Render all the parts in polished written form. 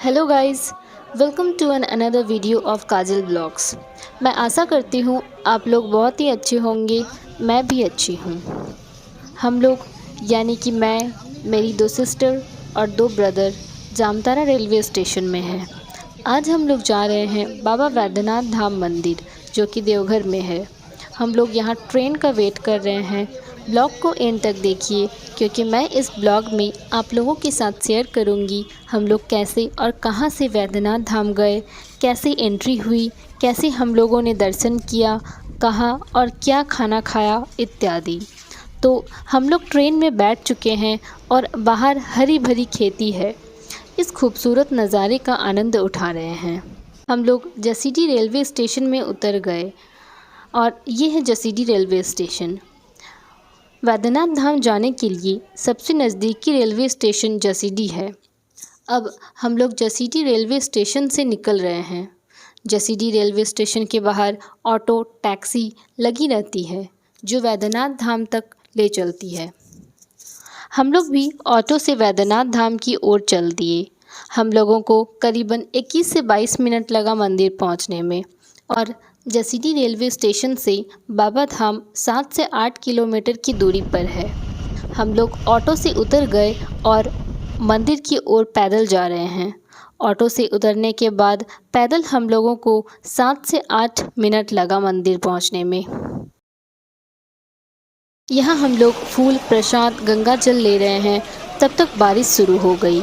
Hello guys, welcome to an another video of Kajal blogs. मैं आशा करती हूँ आप लोग बहुत ही अच्छे होंगे। मैं भी अच्छी हूँ। हम लोग यानी कि मैं, मेरी 2 सिस्टर और 2 ब्रदर जामतारा रेलवे स्टेशन में हैं। आज हम लोग जा रहे हैं बाबा वैद्यनाथ धाम मंदिर, जो कि देवघर में है। हम लोग यहाँ ट्रेन का वेट कर रहे हैं। ब्लॉग को एंड तक देखिए, क्योंकि मैं इस ब्लॉग में आप लोगों के साथ शेयर करूंगी हम लोग कैसे और कहां से वैद्यनाथ धाम गए, कैसे एंट्री हुई, कैसे हम लोगों ने दर्शन किया, कहां और क्या खाना खाया इत्यादि। तो हम लोग ट्रेन में बैठ चुके हैं और बाहर हरी भरी खेती है। इस खूबसूरत नज़ारे का आनंद उठा रहे हैं। हम लोग जसीडीह रेलवे स्टेशन में उतर गए और ये है जसीडीह रेलवे स्टेशन। वैद्यनाथ धाम जाने के लिए सबसे नज़दीकी रेलवे स्टेशन जसीडीह है। अब हम लोग जसीडीह रेलवे स्टेशन से निकल रहे हैं। जसीडीह रेलवे स्टेशन के बाहर ऑटो टैक्सी लगी रहती है, जो वैद्यनाथ धाम तक ले चलती है। हम लोग भी ऑटो से वैद्यनाथ धाम की ओर चल दिए। हम लोगों को करीबन 21 से 22 मिनट लगा मंदिर पहुंचने में, और जसीडीह रेलवे स्टेशन से बाबा धाम 7 से 8 किलोमीटर की दूरी पर है। हम लोग ऑटो से उतर गए और मंदिर की ओर पैदल जा रहे हैं। ऑटो से उतरने के बाद पैदल हम लोगों को 7 से 8 मिनट लगा मंदिर पहुंचने में। यहाँ हम लोग फूल प्रसाद गंगा जल ले रहे हैं, तब तक बारिश शुरू हो गई।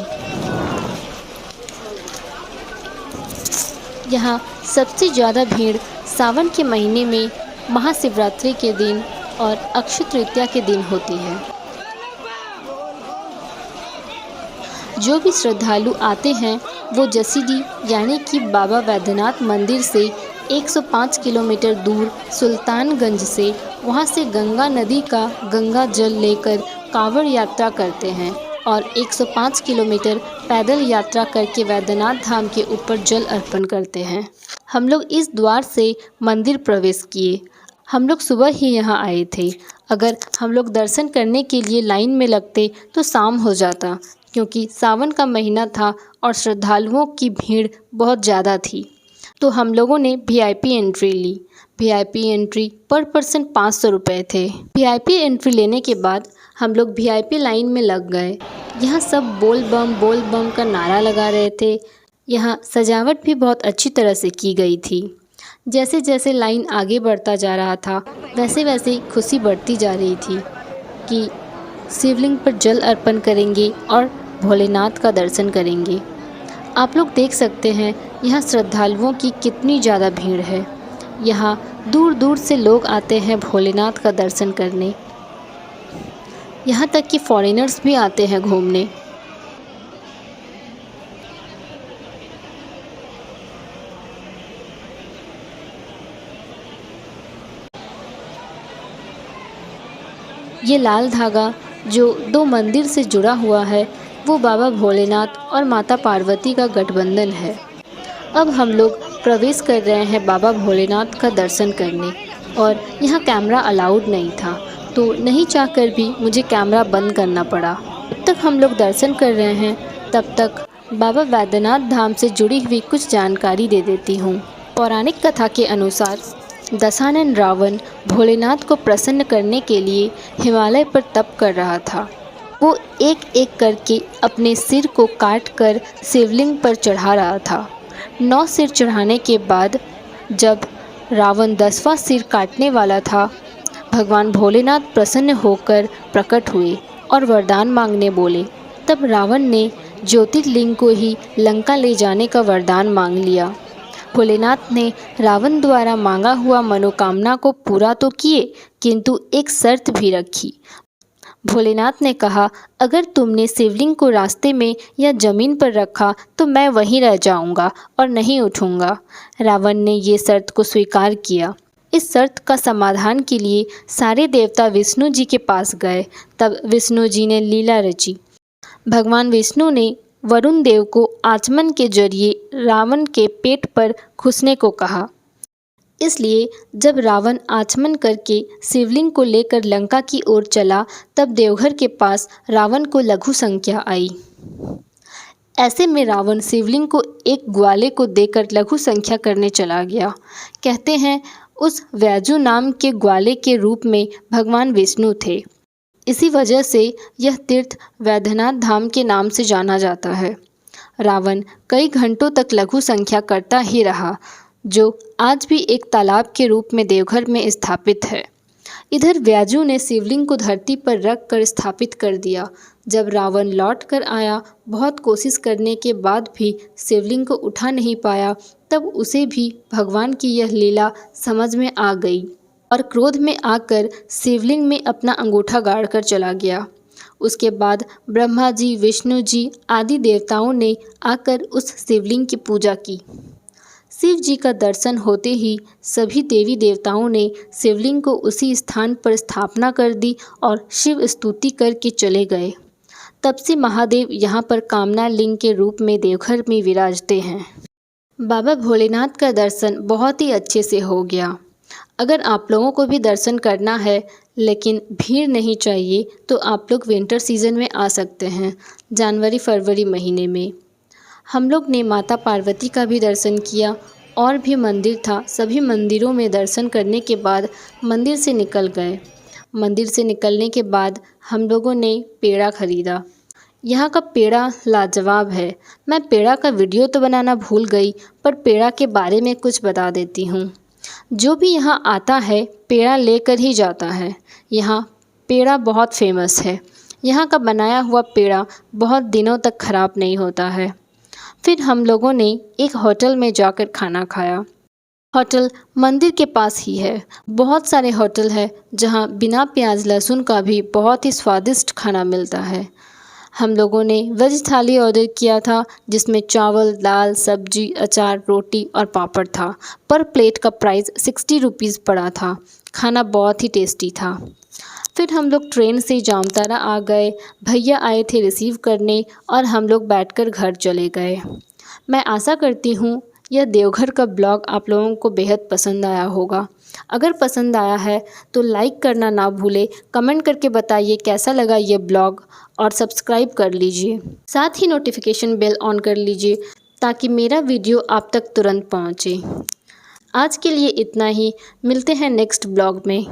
यहाँ सबसे ज़्यादा भीड़ सावन के महीने में महाशिवरात्रि के दिन और अक्षय तृतीया के दिन होती है। जो भी श्रद्धालु आते हैं वो जसीडीह यानी कि बाबा वैद्यनाथ मंदिर से 105 किलोमीटर दूर सुल्तानगंज से वहां से गंगा नदी का गंगा जल लेकर कांवड़ यात्रा करते हैं और 105 किलोमीटर पैदल यात्रा करके वैद्यनाथ धाम के ऊपर जल अर्पण करते हैं। हम लोग इस द्वार से मंदिर प्रवेश किए। हम लोग सुबह ही यहाँ आए थे। अगर हम लोग दर्शन करने के लिए लाइन में लगते तो शाम हो जाता, क्योंकि सावन का महीना था और श्रद्धालुओं की भीड़ बहुत ज़्यादा थी। तो हम लोगों ने वीआईपी एंट्री ली। वीआईपी एंट्री पर पर्सन 500 रुपये थे। वीआईपी एंट्री लेने के बाद हम लोग वीआईपी लाइन में लग गए। यहाँ सब बोल बम का नारा लगा रहे थे। यहाँ सजावट भी बहुत अच्छी तरह से की गई थी। जैसे जैसे लाइन आगे बढ़ता जा रहा था, वैसे वैसे खुशी बढ़ती जा रही थी कि शिवलिंग पर जल अर्पण करेंगे और भोलेनाथ का दर्शन करेंगे। आप लोग देख सकते हैं यहाँ श्रद्धालुओं की कितनी ज़्यादा भीड़ है। यहाँ दूर दूर से लोग आते हैं भोलेनाथ का दर्शन करने। यहाँ तक कि फॉरेनर्स भी आते हैं घूमने। ये लाल धागा जो 2 मंदिर से जुड़ा हुआ है, वो बाबा भोलेनाथ और माता पार्वती का गठबंधन है। अब हम लोग प्रवेश कर रहे हैं बाबा भोलेनाथ का दर्शन करने, और यहाँ कैमरा अलाउड नहीं था, तो नहीं चाहकर भी मुझे कैमरा बंद करना पड़ा। जब तक हम लोग दर्शन कर रहे हैं, तब तक बाबा वैद्यनाथ धाम से जुड़ी हुई कुछ जानकारी दे देती हूँ। पौराणिक कथा के अनुसार दशानन रावण भोलेनाथ को प्रसन्न करने के लिए हिमालय पर तप कर रहा था। वो एक एक करके अपने सिर को काट कर शिवलिंग पर चढ़ा रहा था। 9 सिर चढ़ाने के बाद जब रावण 10वां सिर काटने वाला था, भगवान भोलेनाथ प्रसन्न होकर प्रकट हुए और वरदान मांगने बोले। तब रावण ने ज्योतिर्लिंग को ही लंका ले जाने का वरदान मांग लिया। भोलेनाथ ने रावण द्वारा मांगा हुआ मनोकामना को पूरा तो किए, किंतु एक शर्त भी रखी। भोलेनाथ ने कहा, अगर तुमने शिवलिंग को रास्ते में या ज़मीन पर रखा तो मैं वहीं रह जाऊंगा और नहीं उठूंगा। रावण ने ये शर्त को स्वीकार किया। इस शर्त का समाधान के लिए सारे देवता विष्णु जी के पास गए। तब विष्णु जी ने लीला रची। भगवान विष्णु ने वरुण देव को आचमन के जरिए रावण के पेट पर घुसने को कहा। इसलिए जब रावण आचमन करके शिवलिंग को लेकर लंका की ओर चला, तब देवघर के पास रावण को लघु संज्ञा आई। ऐसे में रावण शिवलिंग को एक ग्वाले को देकर लघु संख्या करने चला गया। कहते हैं उस वैजू नाम के ग्वाले के रूप में भगवान विष्णु थे। इसी वजह से यह तीर्थ वैद्यनाथ धाम के नाम से जाना जाता है। रावण कई घंटों तक लघु संख्या करता ही रहा, जो आज भी एक तालाब के रूप में देवघर में स्थापित है। इधर व्याजू ने शिवलिंग को धरती पर रख कर स्थापित कर दिया। जब रावण लौट कर आया, बहुत कोशिश करने के बाद भी शिवलिंग को उठा नहीं पाया, तब उसे भी भगवान की यह लीला समझ में आ गई और क्रोध में आकर शिवलिंग में अपना अंगूठा गाड़ कर चला गया। उसके बाद ब्रह्मा जी, विष्णु जी आदि देवताओं ने आकर उस शिवलिंग की पूजा की। शिव जी का दर्शन होते ही सभी देवी देवताओं ने शिवलिंग को उसी स्थान पर स्थापना कर दी और शिव स्तुति करके चले गए। तब से महादेव यहाँ पर कामना लिंग के रूप में देवघर में विराजते हैं। बाबा भोलेनाथ का दर्शन बहुत ही अच्छे से हो गया। अगर आप लोगों को भी दर्शन करना है लेकिन भीड़ नहीं चाहिए तो आप लोग विंटर सीज़न में आ सकते हैं, जनवरी फरवरी महीने में। हम लोग ने माता पार्वती का भी दर्शन किया और भी मंदिर था। सभी मंदिरों में दर्शन करने के बाद मंदिर से निकल गए। मंदिर से निकलने के बाद हम लोगों ने पेड़ा ख़रीदा। यहाँ का पेड़ा लाजवाब है। मैं पेड़ा का वीडियो तो बनाना भूल गई, पर पेड़ा के बारे में कुछ बता देती हूँ। जो भी यहाँ आता है पेड़ा लेकर ही जाता है। यहाँ पेड़ा बहुत फेमस है। यहाँ का बनाया हुआ पेड़ा बहुत दिनों तक ख़राब नहीं होता है। फिर हम लोगों ने एक होटल में जाकर खाना खाया। होटल मंदिर के पास ही है। बहुत सारे होटल है जहाँ बिना प्याज लहसुन का भी बहुत ही स्वादिष्ट खाना मिलता है। हम लोगों ने वेज थाली ऑर्डर किया था, जिसमें चावल, दाल, सब्जी, अचार, रोटी और पापड़ था। पर प्लेट का प्राइस 60 रुपीज़ पड़ा था। खाना बहुत ही टेस्टी था। फिर हम लोग ट्रेन से जामताड़ा आ गए। भैया आए थे रिसीव करने और हम लोग बैठकर घर चले गए। मैं आशा करती हूँ यह देवघर का ब्लॉग आप लोगों को बेहद पसंद आया होगा। अगर पसंद आया है तो लाइक करना ना भूले, कमेंट करके बताइए कैसा लगा ये ब्लॉग और सब्सक्राइब कर लीजिए। साथ ही नोटिफिकेशन बेल ऑन कर लीजिए ताकि मेरा वीडियो आप तक तुरंत पहुँचे। आज के लिए इतना ही, मिलते हैं नेक्स्ट ब्लॉग में।